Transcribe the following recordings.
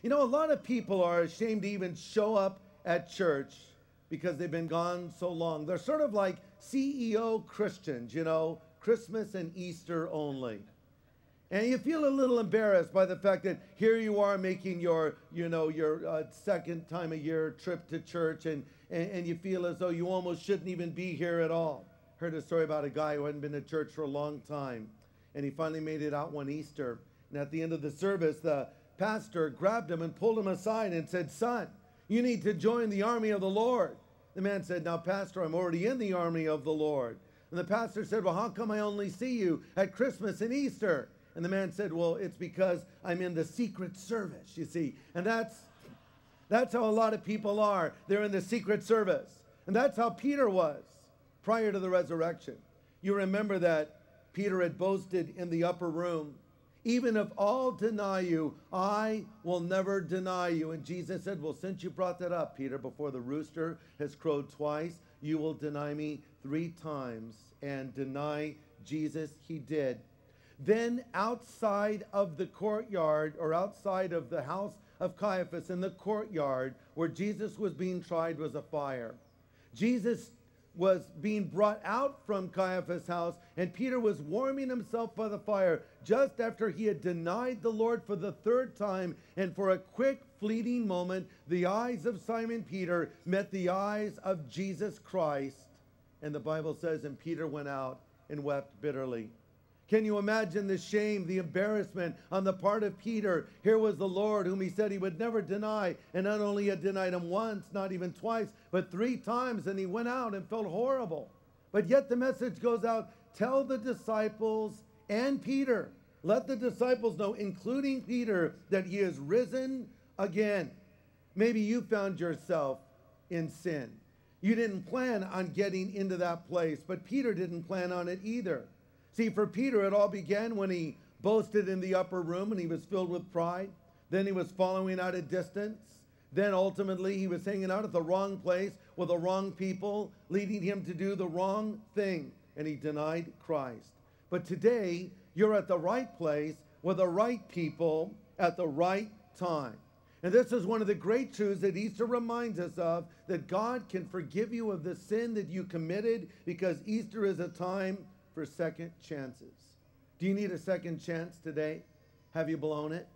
You know, a lot of people are ashamed to even show up at church because they've been gone so long. They're sort of like CEO Christians, Christmas and Easter only. And you feel a little embarrassed by the fact that here you are making your second time a year trip to church, and you feel as though you almost shouldn't even be here at all. Heard a story about a guy who hadn't been to church for a long time, and he finally made it out one Easter. And at the end of the service, the pastor grabbed him and pulled him aside and said, "Son, you need to join the army of the Lord." The man said, "Now, Pastor, I'm already in the army of the Lord." And the pastor said, "Well, how come I only see you at Christmas and Easter?" And the man said, "Well, it's because I'm in the secret service, you see." And that's how a lot of people are. They're in the secret service. And that's how Peter was prior to the resurrection. You remember that Peter had boasted in the upper room, "Even if all deny you, I will never deny you." And Jesus said, "Well, since you brought that up, Peter, before the rooster has crowed twice, you will deny me 3 times. And deny Jesus he did. Then outside of the courtyard, or outside of the house of Caiaphas, in the courtyard where Jesus was being tried, was a fire. Jesus was being brought out from Caiaphas' house, and Peter was warming himself by the fire just after he had denied the Lord for the 3rd time. And for a quick, fleeting moment, the eyes of Simon Peter met the eyes of Jesus Christ. And the Bible says, and Peter went out and wept bitterly. Can you imagine the shame, the embarrassment on the part of Peter? Here was the Lord whom he said he would never deny, and not only had denied him once, not even twice, but 3 times, and he went out and felt horrible. But yet the message goes out, tell the disciples and Peter, let the disciples know, including Peter, that he is risen again. Maybe you found yourself in sin. You didn't plan on getting into that place, but Peter didn't plan on it either. See, for Peter, it all began when he boasted in the upper room and he was filled with pride. Then he was following at a distance. Then ultimately he was hanging out at the wrong place with the wrong people, leading him to do the wrong thing, and he denied Christ. But today, you're at the right place with the right people at the right time. And this is one of the great truths that Easter reminds us of, that God can forgive you of the sin that you committed, because Easter is a time for second chances. Do you need a second chance today? Have you blown it?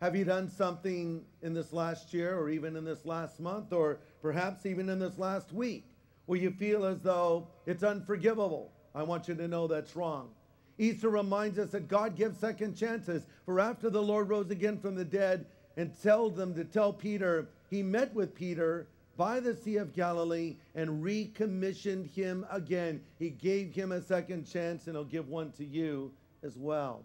Have you done something in this last year, or even in this last month, or perhaps even in this last week, where you feel as though it's unforgivable? I want you to know that's wrong. Easter reminds us that God gives second chances. For after the Lord rose again from the dead and told them to tell Peter, he met with Peter by the Sea of Galilee and recommissioned him again. He gave him a second chance, and he'll give one to you as well.